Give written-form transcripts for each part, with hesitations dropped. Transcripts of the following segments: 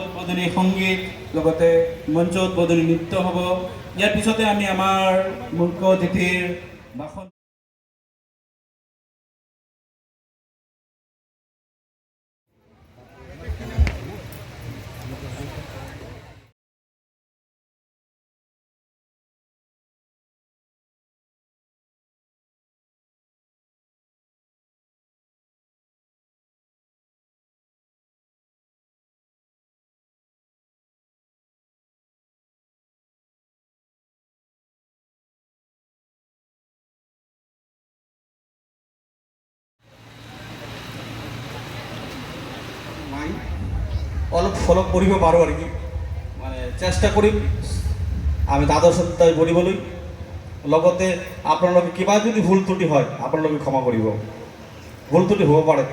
উদ্বোধনী সংগীত লগতে মঞ্চ উদ্বোধনী নৃত্য হ'ব। ইয়াৰ পিছতে আমি আমাৰ মুখ্য অতিথিৰ ভাষণ অলপ ফলক পঢ়িব পাৰোঁ আৰু কি মানে চেষ্টা কৰিম আমি দ্বাদশ অধ্যায় পঢ়িবলৈ। লগতে আপোনালোকে কিবা যদি ভুল ত্ৰুটি হয় আপোনালোকে ক্ষমা কৰিব, ভুল ত্ৰুটি হ'ব পাৰে।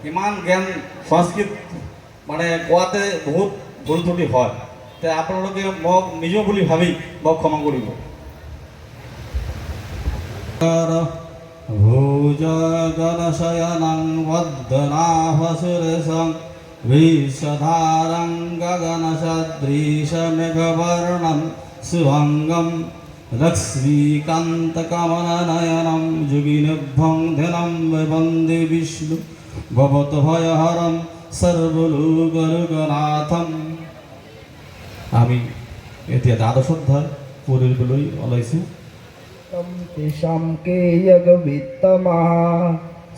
ইমান জ্ঞান সংস্কৃত মানে কোৱাতে বহুত ভুল ত্ৰুটি হয়, তে আপোনালোকে মোক নিজ বুলি ভাবি মোক ক্ষমা কৰিব। ভোজগণশয়নং বদ্ধনাভসুরেশং विश्वधारं गगनसदृशमेघवर्णं शुभङ्गं लक्ष्मीकान्तकमलनयनं যোগিনভ্যং ধ্যাनं वन्दे विष्णु ভবতভয়হরं সর্বলোকলোকনাথম। আমি এতিয়া দ্বাদশ অধ্যায় পঢ়িবলৈ ওলাইছোঁ। तेषां के यज्ञवित्तमः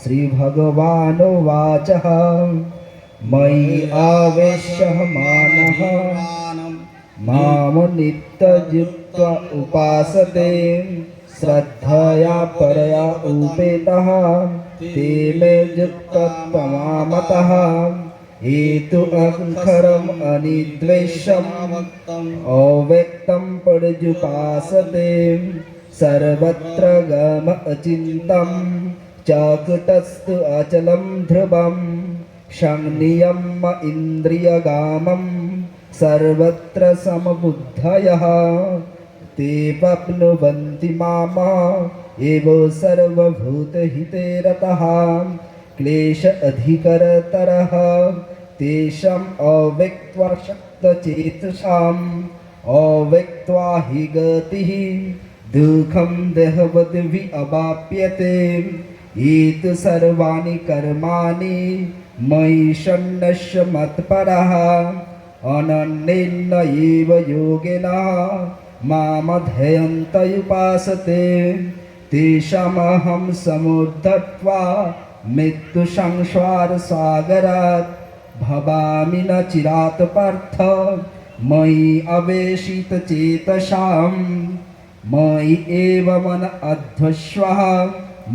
श्रीभगवानुवाचः मयि आवेश्यः मानः मां नित्ययुक्त्वा उपासते श्रद्धया परया उपेतः ते मे युक्तत्वमामतः एतु अक्षरम् अनिद्वेषम् अव्यक्तं पर्युपासते सर्वत्र गम अचिन्तं चाकुटस्थु अचलं ध्रुवम् संनियम इंद्रियगामं सर्वत्र समबुद्धयः ते प्राप्नुवन्ति माम् एव सर्वभूतहिते रतः क्लेश अधिकरतरः तेषाम् अव्यक्त्वा शक्तचेतसाम् अव्यक्त्वा हि गतिः दुःखं देहवद्भि अवाप्यते एतु सर्वाणि कर्माणि मयि सन्न्यस्य मत्परः अनन्येन एव योगेन मामध्यन्त उपासते तेषामहं समुद्धत्वा मृत्युसंसारसागरात् भवामि न चिरात् पार्थ मयि अवेशितचेतसाम् मयि एव मन अध्वस्वः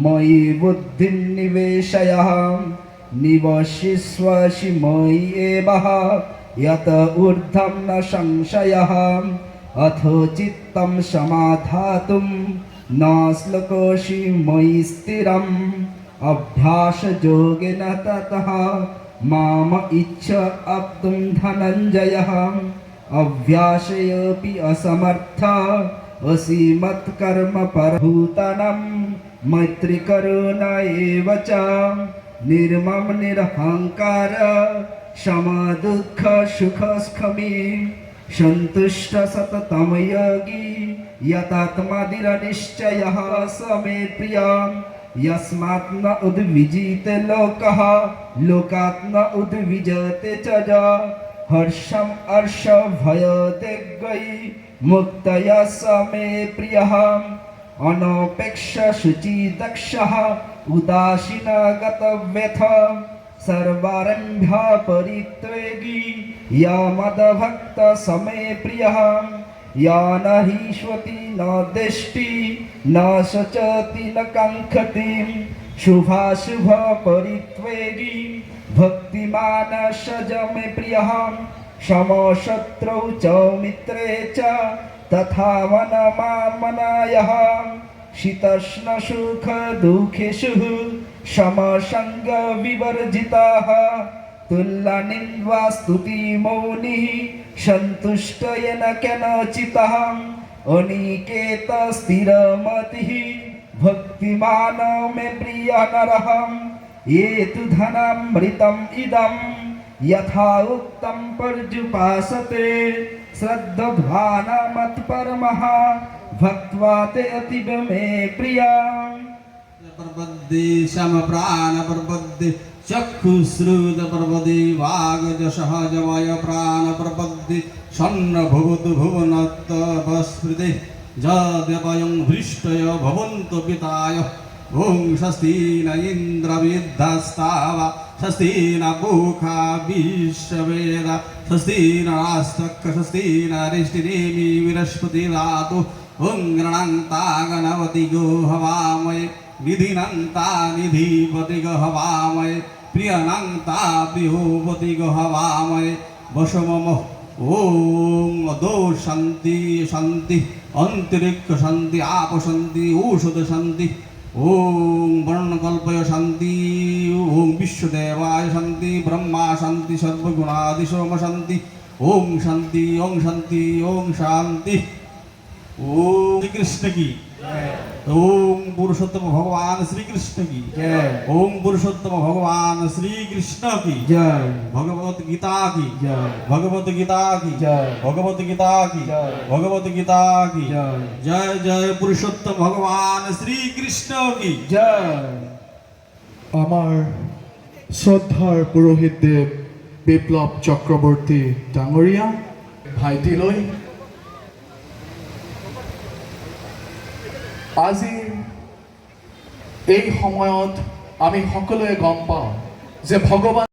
मयि बुद्धिं निवेशयः निवशिष्यसि मयि एव यत ऊर्ध्वं न संशयः अथो चित्तं समाधातुं न श्लोकोऽसि मयि स्थिरम् अभ्यासयोगेन ततः माम इच्छाप्तुं धनञ्जयः अभ्यासेऽपि असमर्थ असि मत्कर्म परभूतानां मैत्रीकरुणा एव च निर्मम निरहंकार समदुःख सुखस्खमी सन्तुष्ट सततं योगी यतात्मादिरनिश्चयः स मे प्रियः यस्मात् न उद्विजिते लोकः लोकात् न उद्विजते च हर्षं हर्षभयदिग्गै मुक्तया स मे प्रियः अनपेक्ष शुचिदक्षः उदासीनगतव्यथ सर्वारम्भ्य परित्यागी यमद्भक्त स मे प्रियः या न हीष्वति न दृष्टि न शोचति न काङ्क्षति शुभाशुभ परित्यागी भक्तिमान स मे प्रियः समशत्रौ च मित्रे च तथा मनमामनायः शीतोष्ण सुख दुःखेषु समसंग विवर्जिताः तुल्यनिन्द्वा स्तुतिमौनिः सन्तुष्ट येन केनचित् अनिकेत स्थिरमतिः भक्तिमान मे प्रिय नरः ये तु धनामृतम् इदं यथा उक्तं पर्युपासते श्रद्धध्वानमत्परमः भक्त्वा ते अतीव मे प्रिया प्रपद्ये शम प्राण प्रपद्ये चक्षुश्रुत प्रपदे वागजसहजमय प्राण प्रपद्ये षण्ण भुवतु भुवनत्तपस्मृते जद्यपयं हृष्टय भवन्तु पिताय ॐ स्वस्ति न इन्द्रविद्धस्तावा स्वस्ति न पूखा विश्ववेद स्वस्ति न राष्ट्रक स्वस्ति न रिष्टिनेमि विरस्पति दातु ॐ गृणन्ता गणपति गो हवामये निधिनन्ता निधिपति गो हवामये प्रियनन्ता प्रियोपति गो हवामये वशमम ॐ अदो शान्ति शान्ति अन्तरिक्ष शान्ति आप शान्ति औषध शान्ति ॐ वर्णकल्पय शान्ति ॐ विश्वदेवाय शान्ति ब्रह्मा शान्ति सर्वगुणादिसोम शान्ति ॐ शान्ति ॐ शान्ति ॐ शान्ति ॐ श्री कृष्ण की ओम पुरुषोत्तम भगवान श्री कृष्ण की जय ओम पुरुषोत्तम भगवान श्री कृष्ण की जय भगवत गीता की जय भगवत गीता की जय भगवत गीता की जय भगवत गीता की जय जय जय पुरुषोत्तम भगवान श्री कृष्ण की जय আমার শ্ৰদ্ধাৰ পুৰোহিতদেৱ বিপ্লৱ চক্ৰৱৰ্তী ডাঙৰীয়া ভাইটিলৈ আজি এই সময়ত আমি সকলোৱে গম পাওঁ যে ভগৱান